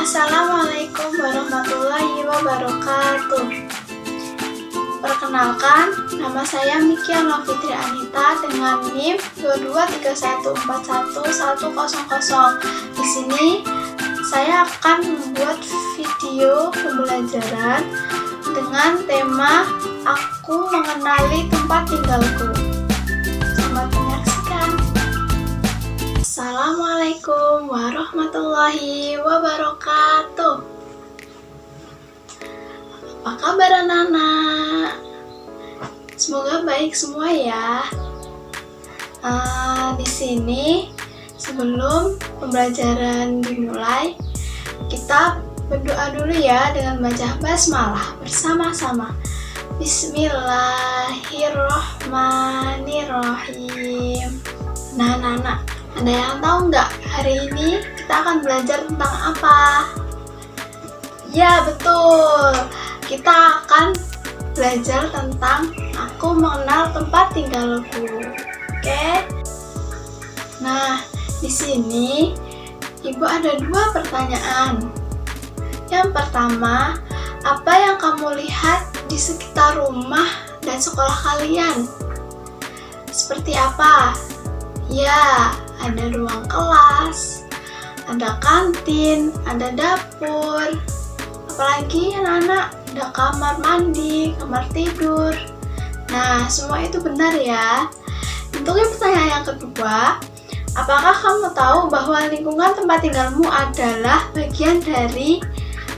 Assalamualaikum warahmatullahi wabarakatuh. Perkenalkan, nama saya Mikia Novitri Anita dengan NIM 2231411100. Di sini saya akan membuat video pembelajaran dengan tema Aku Mengenali Tempat Tinggalku. Selamat menyaksikan. Assalamualaikum warahmatullahi wabarakatuh. Apa kabar anak-anak? Semoga baik semua ya. Di sini sebelum pembelajaran dimulai, kita berdoa dulu ya dengan baca basmalah bersama-sama. Bismillahirrohmanirrohim. Nah, anak-anak, ada yang tahu nggak hari ini kita akan belajar tentang apa? Ya, betul. Kita akan belajar tentang aku mengenal tempat tinggalku. Oke? Nah, di sini Ibu ada dua pertanyaan. Yang pertama, apa yang kamu lihat di sekitar rumah dan sekolah kalian? Seperti apa? Ya, ada ruang kelas, ada kantin, ada dapur, apalagi anak-anak, ada kamar mandi, kamar tidur. Nah, semua itu benar ya. Untuk pertanyaan yang kedua, apakah kamu tahu bahwa lingkungan tempat tinggalmu adalah bagian dari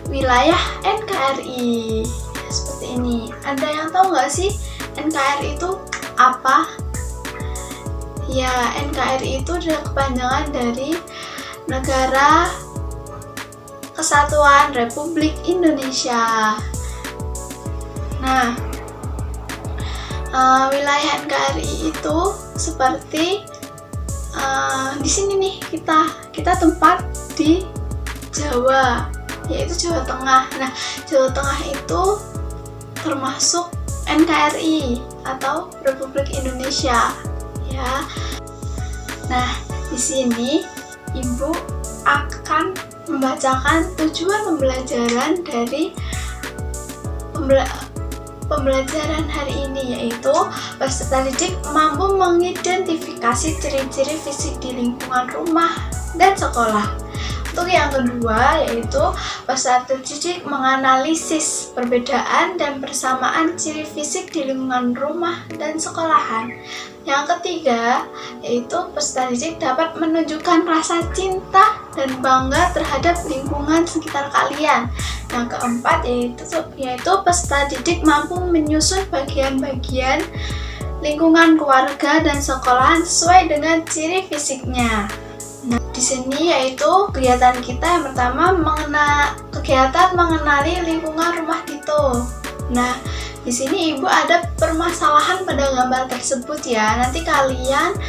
wilayah NKRI? Seperti ini. Ada yang tahu nggak sih NKRI itu apa? Ya, NKRI itu adalah kepanjangan dari Negara Kesatuan Republik Indonesia. Nah, wilayah NKRI itu seperti di sini nih kita tempat di Jawa, yaitu Jawa Tengah. Nah, Jawa Tengah itu termasuk NKRI atau Republik Indonesia. Ya. Nah, di sini Ibu akan membacakan tujuan pembelajaran dari pembelajaran hari ini, yaitu peserta didik mampu mengidentifikasi ciri-ciri fisik di lingkungan rumah dan sekolah. Untuk yang kedua, yaitu peserta didik menganalisis perbedaan dan persamaan ciri fisik di lingkungan rumah dan sekolahan. Yang ketiga, yaitu peserta didik dapat menunjukkan rasa cinta dan bangga terhadap lingkungan sekitar kalian. Yang keempat, yaitu peserta didik mampu menyusun bagian-bagian lingkungan keluarga dan sekolahan sesuai dengan ciri fisiknya. Nah, di sini yaitu kegiatan kita yang pertama kegiatan mengenali lingkungan rumah Dito. Nah, di sini Ibu ada permasalahan pada gambar tersebut ya. Nanti kalian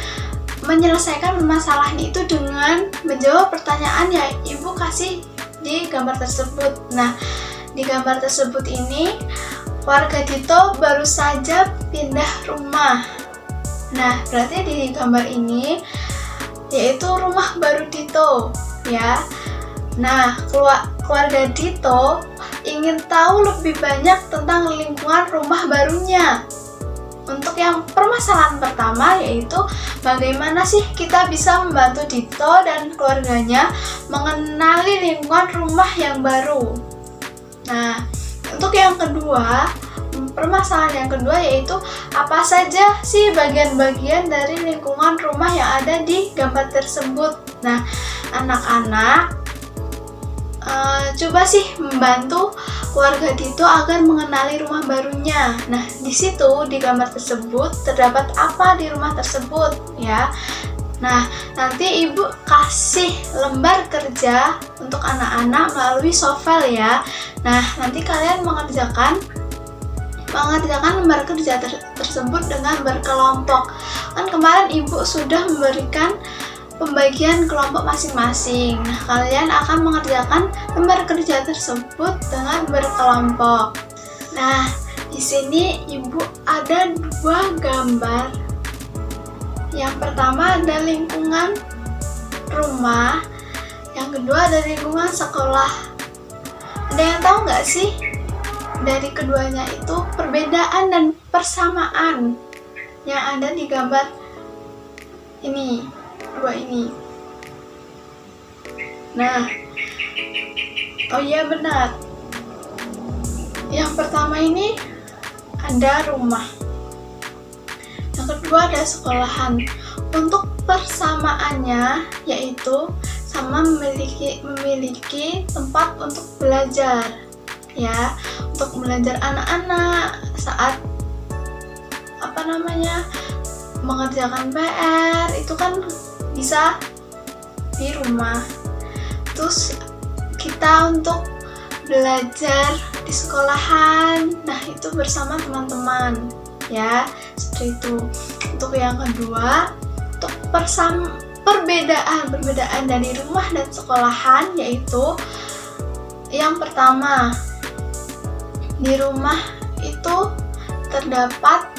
menyelesaikan permasalahan itu dengan menjawab pertanyaan yang Ibu kasih di gambar tersebut. Nah, di gambar tersebut ini warga Dito baru saja pindah rumah. Nah, berarti di gambar ini yaitu rumah baru Dito ya. Nah, keluarga Dito ingin tahu lebih banyak tentang lingkungan rumah barunya. Untuk yang permasalahan pertama, yaitu bagaimana sih kita bisa membantu Dito dan keluarganya mengenali lingkungan rumah yang baru. Nah, untuk yang kedua, permasalahan yang kedua yaitu apa saja sih bagian-bagian dari lingkungan rumah yang ada di gambar tersebut. Nah, anak-anak coba sih membantu keluarga Dito agar mengenali rumah barunya. Nah, di situ di gambar tersebut terdapat apa di rumah tersebut ya. Nah, nanti Ibu kasih lembar kerja untuk anak-anak melalui sovel ya. Nah, nanti kalian mengerjakan lembar kerja tersebut dengan berkelompok. Kan kemarin Ibu sudah memberikan pembagian kelompok masing-masing. Nah, kalian akan mengerjakan lembar kerja tersebut dengan berkelompok. Nah, di sini Ibu ada dua gambar. Yang pertama ada lingkungan rumah, Yang kedua ada lingkungan sekolah. Ada yang tahu nggak sih dari keduanya itu perbedaan dan persamaan yang ada di gambar ini, dua ini? Nah, oh iya benar. Yang pertama ini ada rumah. Yang kedua ada sekolahan. Untuk persamaannya yaitu sama memiliki tempat untuk belajar, ya, untuk belajar anak-anak saat mengerjakan PR itu kan bisa di rumah. Terus kita untuk belajar di sekolahan, nah itu bersama teman-teman, ya, seperti itu. Untuk yang kedua, untuk perbedaan dari rumah dan sekolahan yaitu yang pertama, di rumah itu terdapat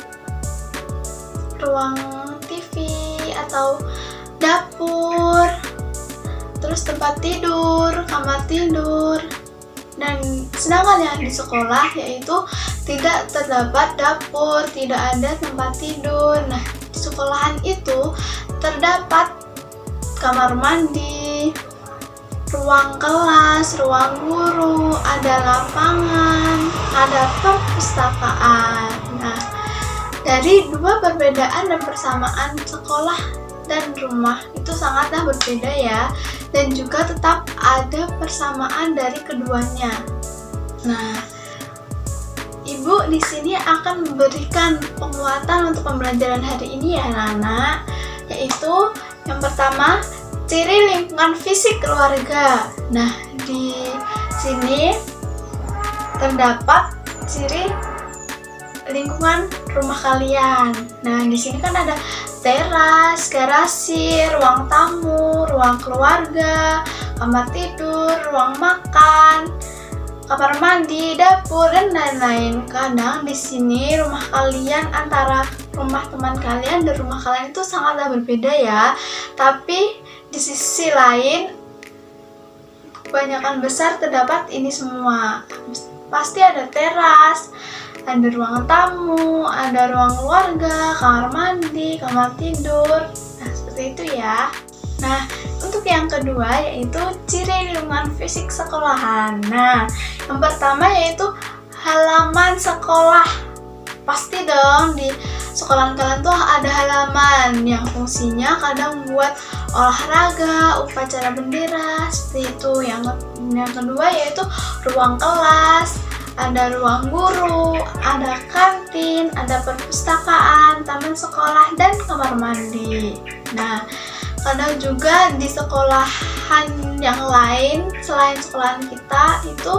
ruang TV atau dapur, terus tempat tidur, kamar tidur. Dan sedangkan yang di sekolah yaitu tidak terdapat dapur, tidak ada tempat tidur. Nah, di sekolahan itu terdapat kamar mandi, ruang kelas, ruang guru, ada lapangan, ada perpustakaan. Nah, dari dua perbedaan dan persamaan sekolah dan rumah itu sangatlah berbeda ya, dan juga tetap ada persamaan dari keduanya. Nah, Ibu di sini akan memberikan penguatan untuk pembelajaran hari ini ya anak-anak, yaitu yang pertama, ciri lingkungan fisik keluarga. Nah, di sini terdapat ciri lingkungan rumah kalian. Nah, di sini kan ada teras, garasi, ruang tamu, ruang keluarga, kamar tidur, ruang makan, kamar mandi, dapur, dan lain-lain. Kadang di sini rumah kalian antara rumah teman kalian dan rumah kalian itu sangatlah berbeda ya. Tapi di sisi lain kebanyakan besar terdapat ini semua. Pasti ada teras, ada ruang tamu, ada ruang keluarga, kamar mandi, kamar tidur. Nah, seperti itu ya. Nah, untuk yang kedua yaitu ciri lingkungan fisik sekolahan. Nah, yang pertama yaitu halaman sekolah. Pasti dong di sekolahan kalian tuh ada halaman yang fungsinya kadang buat olahraga, upacara bendera, seperti itu. Yang kedua yaitu ruang kelas, ada ruang guru, ada kantin, ada perpustakaan, taman sekolah, dan kamar mandi. Nah, kadang juga di sekolahan yang lain selain sekolahan kita itu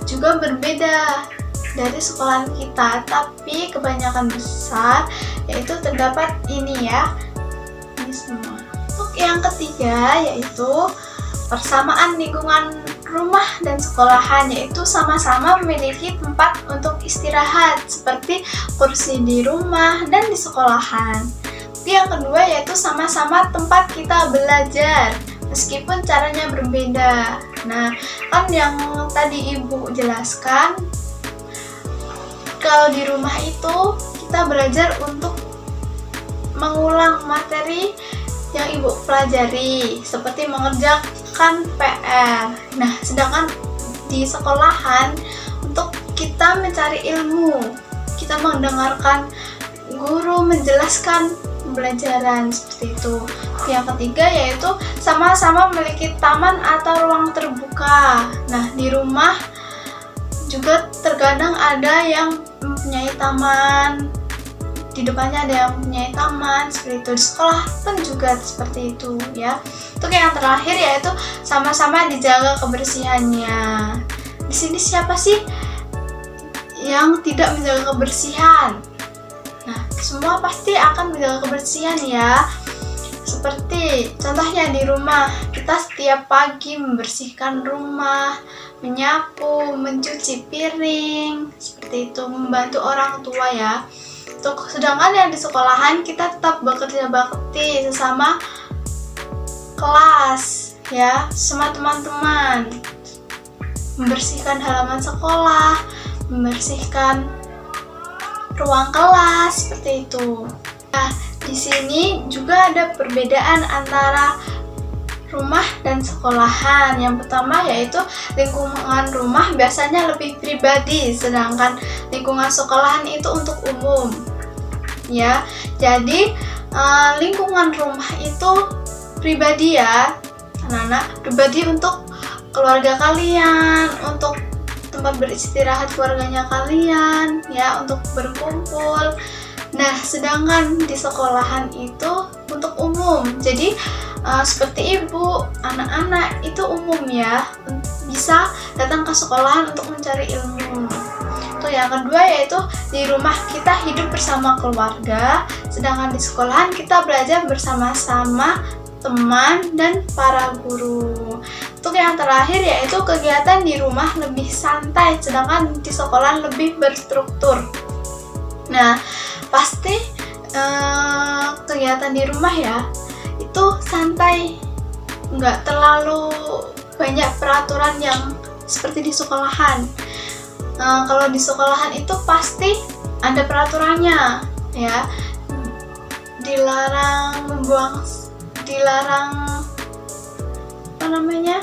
juga berbeda dari sekolahan kita, tapi kebanyakan besar yaitu terdapat ini ya, ini semua. Untuk yang ketiga yaitu persamaan lingkungan rumah dan sekolahan, yaitu sama-sama memiliki tempat untuk istirahat seperti kursi di rumah dan di sekolahan. Yang kedua yaitu sama-sama tempat kita belajar meskipun caranya berbeda. Nah, kan yang tadi Ibu jelaskan, kalau di rumah itu kita belajar untuk mengulang materi yang Ibu pelajari seperti mengerjakan PR. Nah, sedangkan di sekolahan untuk kita mencari ilmu, kita mendengarkan guru menjelaskan pembelajaran, seperti itu. Yang ketiga yaitu sama-sama memiliki taman atau ruang terbuka. Nah, di rumah juga terkadang ada yang mempunyai taman, di depannya ada yang mempunyai taman, seperti itu. Di sekolah pun juga seperti itu ya. Untuk yang terakhir yaitu sama-sama dijaga kebersihannya. Di sini siapa sih yang tidak menjaga kebersihan? Nah, semua pasti akan menjaga kebersihan ya. Seperti contohnya di rumah, kita setiap pagi membersihkan rumah, menyapu, mencuci piring, seperti itu, membantu orang tua ya. Sedangkan yang di sekolahan kita tetap bekerja bakti sesama kelas ya sama teman-teman, membersihkan halaman sekolah, membersihkan ruang kelas seperti itu. Nah, di sini juga ada perbedaan antara rumah dan sekolahan. Yang pertama yaitu lingkungan rumah biasanya lebih pribadi, sedangkan lingkungan sekolahan itu untuk umum. Ya, jadi lingkungan rumah itu pribadi ya, anak-anak, pribadi untuk keluarga kalian, untuk tempat beristirahat keluarganya kalian, ya, untuk berkumpul. Nah, sedangkan di sekolahan itu untuk umum. Jadi seperti ibu, anak-anak itu umum ya, bisa datang ke sekolahan untuk mencari ilmu. Itu yang kedua yaitu di rumah kita hidup bersama keluarga, sedangkan di sekolahan kita belajar bersama-sama teman dan para guru. Untuk yang terakhir yaitu kegiatan di rumah lebih santai, sedangkan di sekolah lebih berstruktur. Nah, pasti kegiatan di rumah ya itu santai, nggak terlalu banyak peraturan yang seperti di sekolahan. Kalau di sekolahan itu pasti ada peraturannya ya, dilarang apa namanya,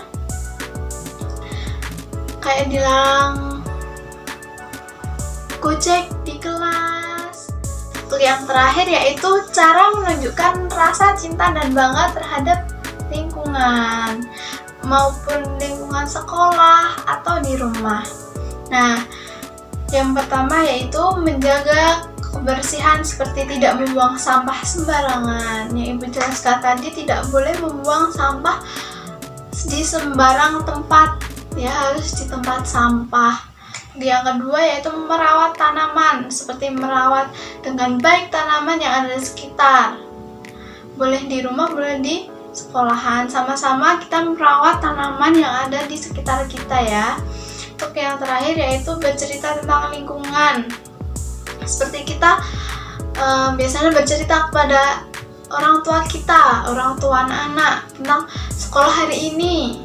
kayak dilarang gojek di kelas. Untuk yang terakhir yaitu cara menunjukkan rasa cinta dan bangga terhadap lingkungan, maupun lingkungan sekolah atau di rumah. Nah, yang pertama yaitu menjaga kebersihan seperti tidak membuang sampah sembarangan. Yang Ibu jelaskan tadi, tidak boleh membuang sampah di sembarang tempat, ya, harus di tempat sampah. Yang kedua yaitu merawat tanaman, seperti merawat dengan baik tanaman yang ada di sekitar. Boleh di rumah, boleh di sekolahan, sama-sama kita merawat tanaman yang ada di sekitar kita ya. Untuk yang terakhir yaitu bercerita tentang lingkungan, seperti kita biasanya bercerita kepada orang tua kita, orang tua anak-anak tentang sekolah hari ini.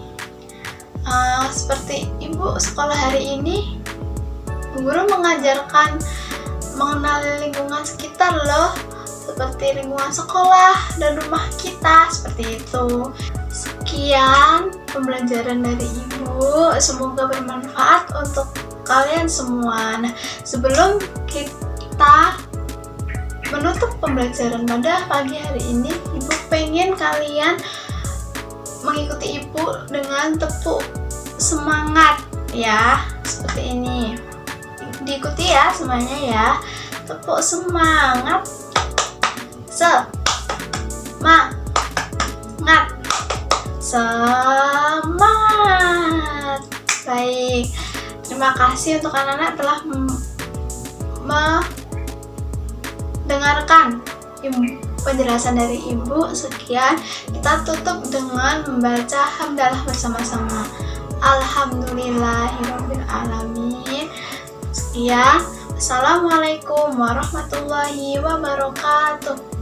Seperti ibu, sekolah hari ini guru mengajarkan mengenali lingkungan sekitar loh, seperti lingkungan sekolah dan rumah kita, seperti itu. Sekian pembelajaran dari Ibu, semoga bermanfaat untuk kalian semua. Nah, sebelum kita menutup pembelajaran pada pagi hari ini, Ibu pengen kalian mengikuti Ibu dengan tepuk semangat ya, seperti ini. Diikuti ya semuanya ya. Tepuk semangat. Semangat. Baik. Terima kasih untuk anak-anak telah mendengarkan penjelasan dari Ibu. Sekian, kita tutup dengan membaca hamdalah bersama-sama. Alhamdulillahirabbil alamin. Sekian. Assalamualaikum warahmatullahi wabarakatuh.